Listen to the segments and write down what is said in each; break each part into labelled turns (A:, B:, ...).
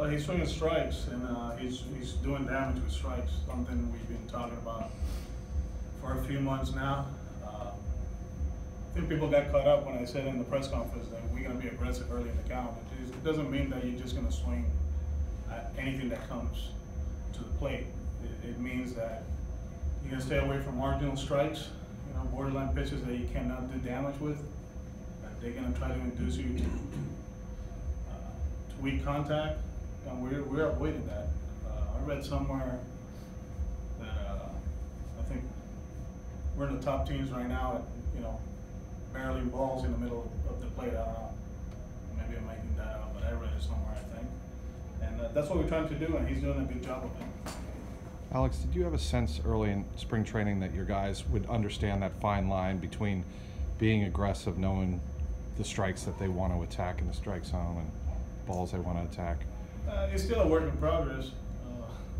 A: Well, he's swinging strikes, and he's doing damage with strikes, something we've been talking about for a few months now. I think people got caught up when I said in the press conference that we're going to be aggressive early in the count. It doesn't mean that you're just going to swing at anything that comes to the plate. It means that you're going to stay away from marginal strikes, borderline pitches that you cannot do damage with. That they're going to try to induce you to weak contact, and we're avoiding that. I read somewhere that I think we're in the top teams right now at barreling balls in the middle of the plate. I don't know. Maybe I'm making that up, but I read it somewhere, I think. And that's what we're trying to do, and he's doing a good job of it.
B: Alex, did you have a sense early in spring training that your guys would understand that fine line between being aggressive, knowing the strikes that they want to attack in the strike zone and balls they want to attack?
A: It's still a work in progress.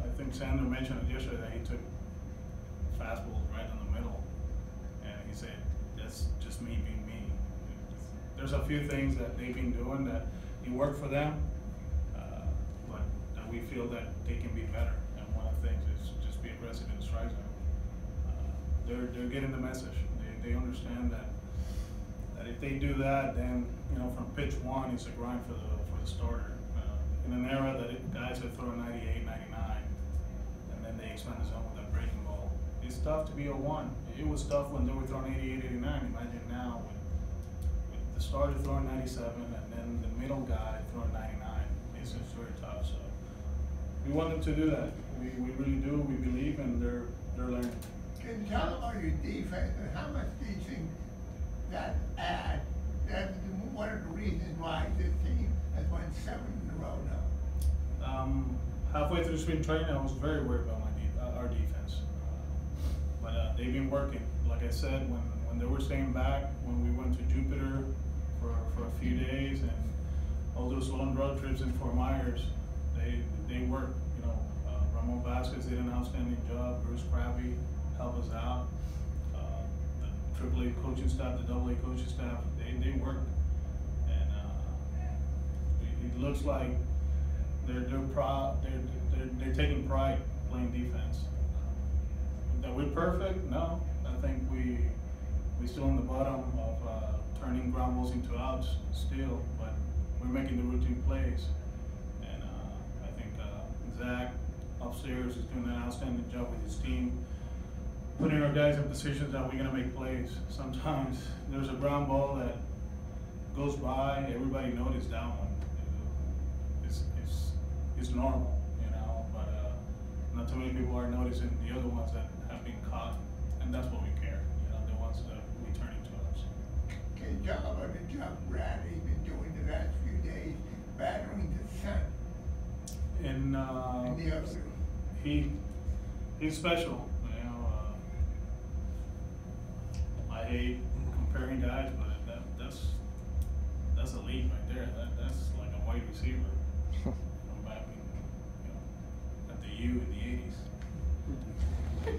A: I think Xander mentioned it yesterday that he took fastballs right in the middle, and he said, that's just me being me. There's a few things that they've been doing that it worked for them, but that we feel that they can be better. And one of the things is just be aggressive in the strike zone. They're getting the message. They understand that if they do that, then from pitch one, it's a grind for the starter. In an era that guys are throwing 98, 99, and then they expand the zone with that breaking ball. It's tough to be a 1. It was tough when they were throwing 88, 89. Imagine now with the starter throwing 97 and then the middle guy throwing 99. It's just very tough. So we want them to do that. We really do. We believe, and they're learning.
C: Can you tell about your defense and how much do you think that adds? That's one of the reasons why this team has won 7 in a row now.
A: Halfway through spring training, I was very worried about our defense. But they've been working. Like I said, when they were staying back, when we went to Jupiter for a few days, and all those long road trips in Fort Myers, they worked. Ramon Vasquez did an outstanding job. Bruce Krabby helped us out. The AAA coaching staff, the AA coaching staff, they worked. And it looks like they're taking pride playing defense. That we're perfect? No. I think we're still on the bottom of turning ground balls into outs still, but we're making the routine plays. And I think Zach upstairs is doing an outstanding job with his team, putting our guys in positions that we're gonna make plays. Sometimes there's a ground ball that goes by, everybody noticed that one. It's normal, but not too many people are noticing the other ones that have been caught, and that's what we care, the ones that we turn into us.
C: Can you talk about the job Bradley's been doing the last few days, battering the sun?
A: And
C: the other.
A: he's special, I hate comparing guys, but that's elite right there. That's like a wide receiver. From back at the U in the 80s. They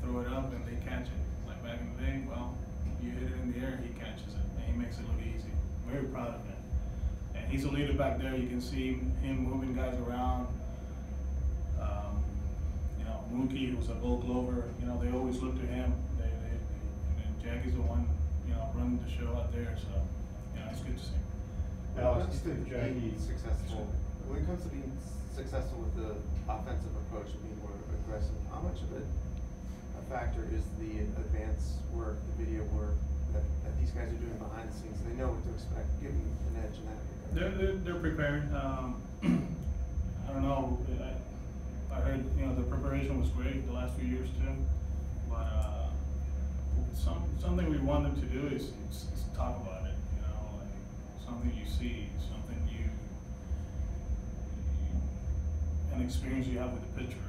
A: throw it up and they catch it. Like back in the day, well, you hit it in the air, he catches it, and he makes it look easy. Very proud of him. And he's a leader back there. You can see him moving guys around. Mookie, who's a Gold Glover, they always look to him. And Jackie's the one, running the show out there. So, it's good to see.
D: Alex, do you think Jackie's successful? When it comes to being successful with the offensive approach and being more aggressive, how much of a factor is the advanced work, the video work that these guys are doing behind the scenes? They know what to expect, giving an edge in that regard.
A: They're preparing. I don't know. I heard the preparation was great the last few years too, but something we want them to do is talk about it. Like something you see, something an experience you have with the pitcher.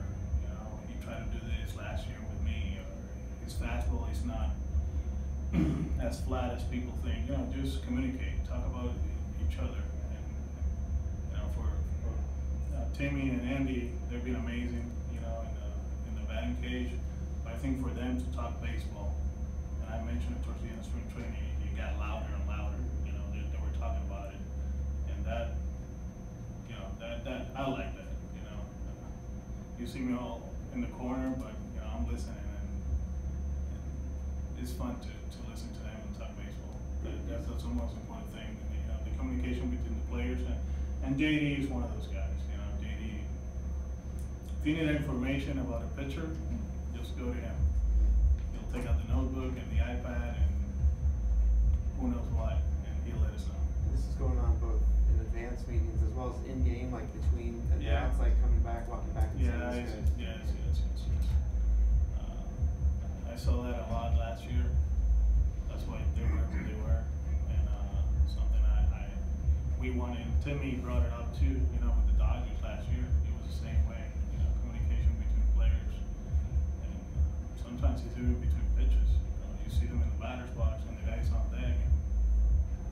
A: He tried to do this last year with me, or his fastball is not as flat as people think. Just communicate, talk about each other. For Timmy and Andy, they've been amazing, in the batting cage. But I think for them to talk baseball, and I mentioned it towards the end of spring training, it got louder and louder. They were talking about it, and that that I like that. You know, you see me all in the corner, but you know I'm listening, and it's fun to listen to them and talk baseball. That's the most important thing. You know, the communication between the players, and JD is one of those guys. You know, JD. If you need information about a pitcher, just go to him. He'll take out the notebook and the iPad and who knows what, and he'll let us know.
D: This is going on both in advance meetings as well as in game, like between advance,
A: Yeah.
D: like coming back, walking back, and
A: Yeah,
D: saying
A: yes. I saw that a lot last year. That's why they were where they were, and something we wanted. Timmy brought it up too. You know, with the Dodgers last year, it was the same way. You know, communication between players, and sometimes it's even between pitches. You see them in the batter's box, and the guy's on deck, and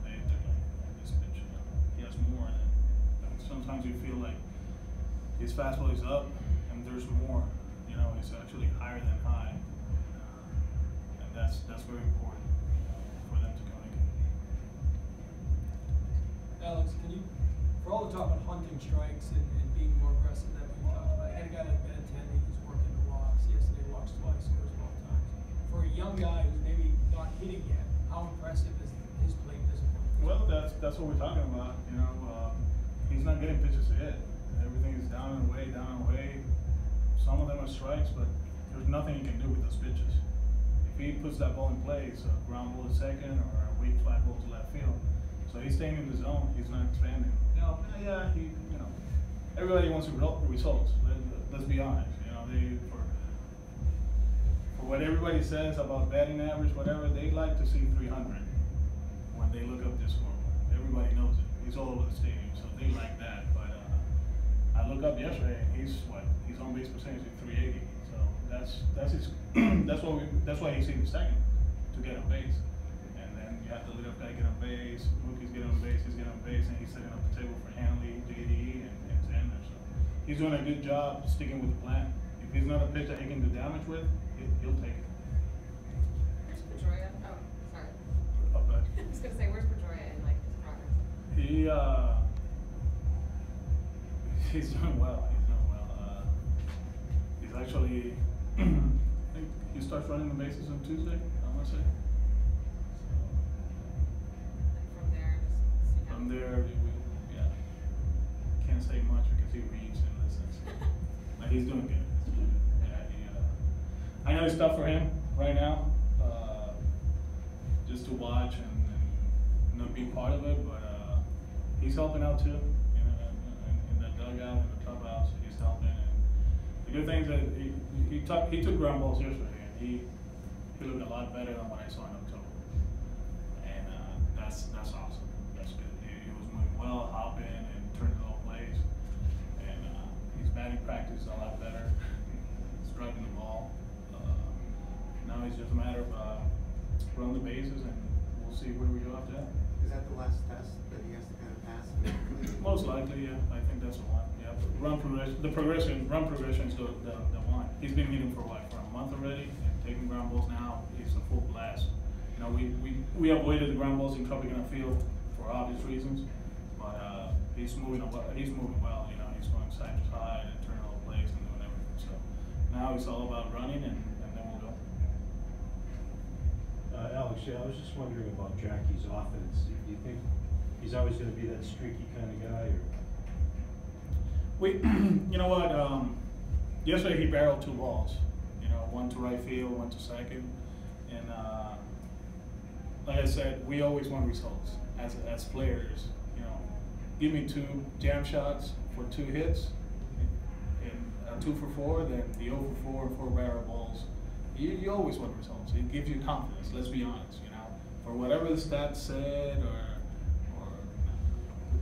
A: they're like, this pitch, he has more. And sometimes you feel like his fastball is up, and there's more. You know, it's actually higher than high, and that's very important for them to communicate.
E: Alex, can you, for all the talk about hunting strikes and being more aggressive that we talked about, I got a guy like Ben Tenney who's working the walks. Yesterday walks twice, scores 12 times. For a young guy who's maybe not hitting yet, how impressive is his plate discipline?
A: Well, that's what we're talking about. You know, he's not getting pitches to hit. Everything is down and away, down and away. Some of them are strikes, but there's nothing he can do with those pitches. If he puts that ball in play, it's a ground ball to second or a weak fly ball to left field. So he's staying in the zone. He's not expanding. You know, yeah, you know, everybody wants results. Let's be honest. You know, for what everybody says about batting average, whatever, they like to see 300 when they look up this scoreboard. Everybody knows it. He's all over the stadium, so they like that. But I look up yesterday, and his on base percentage is 380. So that's his. that's why he's in the second to get on base. And then you have to let up guy get on base. Mookie's get on base. He's getting on base, and he's setting up the table for Hanley, JD, and Xander. So he's doing a good job sticking with the plan. If he's not a pitch that he can do damage with, he'll take it.
F: Where's Pedroia? Oh, sorry.
A: Oh, but
F: I was gonna say, where's Pedroia in like his progress?
A: He's doing well. He's actually, I think he starts running the bases on Tuesday, I want to say.
F: And from there, just see how.
A: From there, yeah, can't say much because he reads and listens. But he's doing good. Yeah, I know it's tough for him right now, just to watch and not be part of it, but he's helping out too. You know, in the dugout, in the clubhouse, he's helping. The good thing is that he took ground balls yesterday, and he looked a lot better than what I saw in October, and that's awesome. That's good. He was moving well, hopping and turning all plays, and his batting practice is a lot better. He's striking the ball. Now it's just a matter of run the bases, and we'll see where we go after that.
D: Is that the last test that he has to kind of pass?
A: Most likely, yeah. I think that's the one. Yeah, run progression is the one. He's been hitting for what, for a month already, and taking ground balls now. He's a full blast. You know, we avoided the ground balls in Tropicana Field for obvious reasons, but he's moving well. You know, he's going side to side and turning all plays and doing everything. So now it's all about running, and then we'll go.
G: Alex, yeah, I was just wondering about Jackie's offense. Do you think he's always going to be that streaky kind of guy, or?
A: You know what? Yesterday he barreled 2 balls. You know, one to right field, one to second, and like I said, we always want results as players. You know, give me 2 jam shots for 2 hits, and 2 for 4, then the 0 for 4 and 4 barrel balls. You always want results. It gives you confidence. Let's be honest. You know, for whatever the stats said, or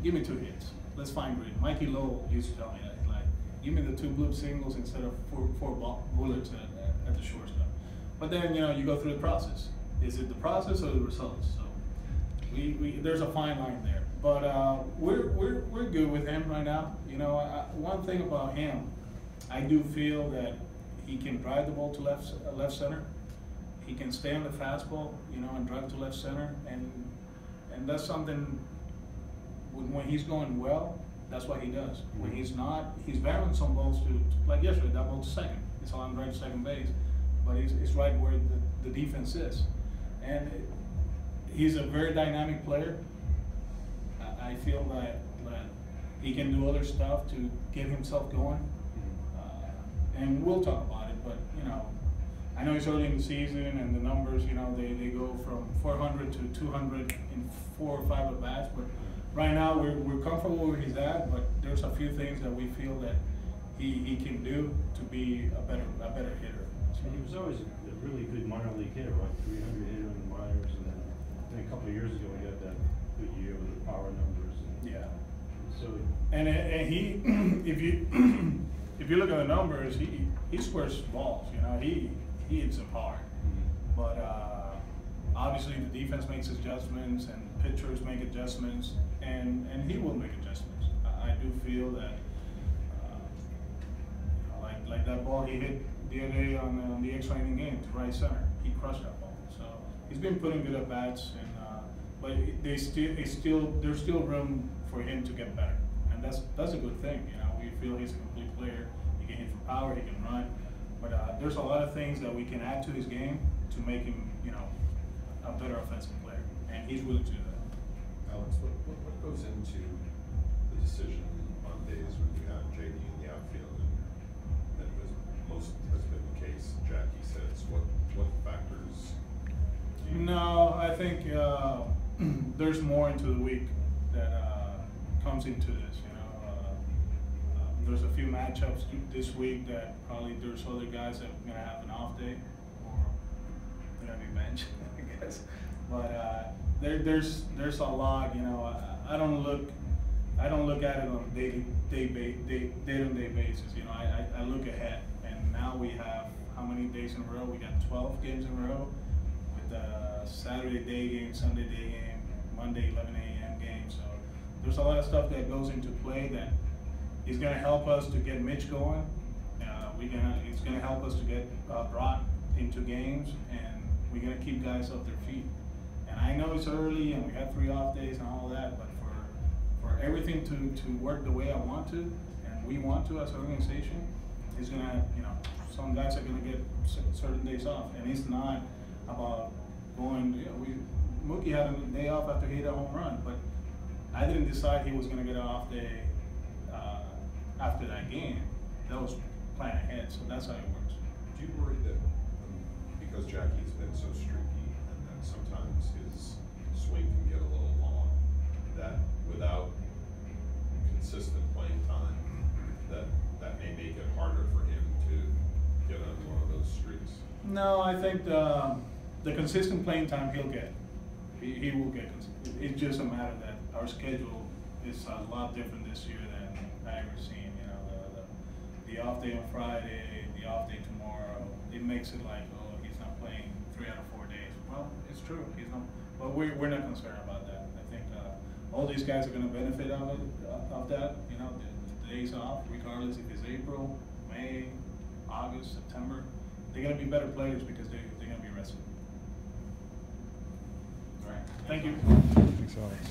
A: give me 2 hits. Let's find green. Mikey Lowell used to tell me that. He's like, give me the 2 bloop singles instead of 4 bullets at the shortstop. But then, you know, you go through the process. Is it the process or the results? So there's a fine line there. But we're good with him right now. You know, one thing about him, I do feel that he can drive the ball to left center. He can stay on the fastball, you know, and drive to left center, and that's something when he's going well, That's what he does. When he's not, he's barreling some balls to like yesterday, that ball to second. It's on right to second base, but it's right where the defense is. And he's a very dynamic player. I feel that he can do other stuff to get himself going. And we'll talk about it, but you know, I know it's early in the season and the numbers, you know, they go from 400 to 200 in 4 or 5 at bats, but right now we're comfortable where he's at, but there's a few things that we feel that he can do to be a better hitter. So
G: And he was always a really good minor league hitter, right? 300 hitter in the minors, and then I think a couple of years ago he had that good year with the power numbers. And
A: yeah.
G: so
A: And he, if you look at the numbers, he squares balls. You know, he hits them hard. But obviously the defense makes adjustments and pitchers make adjustments, and he will make adjustments. I do feel that, you know, like that ball he hit the other day on the extra inning game to right center. He crushed that ball. So he's been putting good at bats, and but there's still room for him to get better, and that's a good thing. You know, we feel he's a complete player. He can hit for power, he can run, but there's a lot of things that we can add to his game to make him, you know, a better offensive player, and he's willing to do that.
H: Alex, what goes into the decision on days when you have JD in the outfield, and as most has been the case, Jackie says, what factors do you?
A: No, I think there's more into the week that comes into this. You know, there's a few matchups this week that probably there's other guys that are gonna have an off day or they're gonna be benched, I guess. But there's a lot. You know, I don't look at it on a day-to-day basis. You know, I look ahead, and now we have how many days in a row? We got 12 games in a row with the Saturday day game, Sunday day game, Monday 11 a.m. game. So there's a lot of stuff that goes into play that is going to help us to get Mitch going. It's going to help us to get Brock into games, and we're going to keep guys off their feet. And I know it's early, and we have 3 off days and all that, but for everything to work the way I want to, and we want to as an organization, is going to, you know, some guys are going to get certain days off, and it's not about going. You know, Mookie had a day off after he hit a home run, but I didn't decide he was going to get an off day after that game. That was planned ahead, so that's how it works.
H: Do you worry that because Jackie's been so streaky, and that sometimes his swing can get a little long, that without consistent playing time, that may make it harder for him to get on one of those streaks?
A: No, I think the consistent playing time he'll get. He will get. It's just a matter that our schedule is a lot different this year than I ever seen. You know, the off day on Friday, the off day tomorrow. It makes it like, oh, he's not playing 3 out of 4 days. Well, it's true. He's not. But we're not concerned about that. I think all these guys are going to benefit of that. You know, the days off, regardless if it's April, May, August, September. They're going to be better players because they're going to be rested. All right. Thank you.
B: Thanks, Alex.